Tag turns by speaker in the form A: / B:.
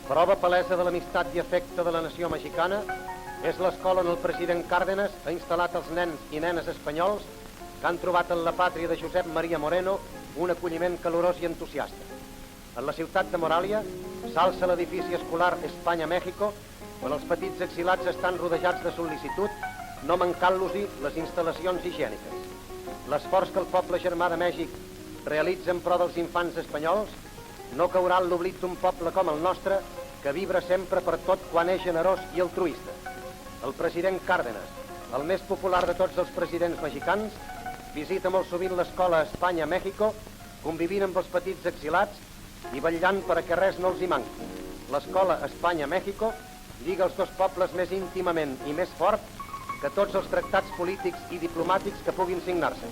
A: Prova palesa de l'amistat i afecte de la nació mexicana és l'escola on el president Cárdenas ha instal·lat els nens i nenes espanyols que han trobat en la pàtria de Josep Maria Moreno un acolliment calorós i entusiasta. En la ciutat de Moràlia s'alça l'edifici escolar Espanya-Mèxico, on els petits exilats estan rodejats de sol·licitud, no mancant-los-hi les instal·lacions higièniques. L'esforç que el poble germà de Mèxic realitza en pro dels infants espanyols no caurà en l'oblit d'un poble com el nostre, que vibra sempre per tot quan és generós i altruista. El president Cárdenas, el més popular de tots els presidents mexicans, visita molt sovint l'escola Espanya-Mèxico, convivint amb els petits exilats i vetllant per a que res no els hi manqui. L'escola Espanya-Mèxico lliga els dos pobles més íntimament i més fort que tots els tractats polítics i diplomàtics que puguin signar-se.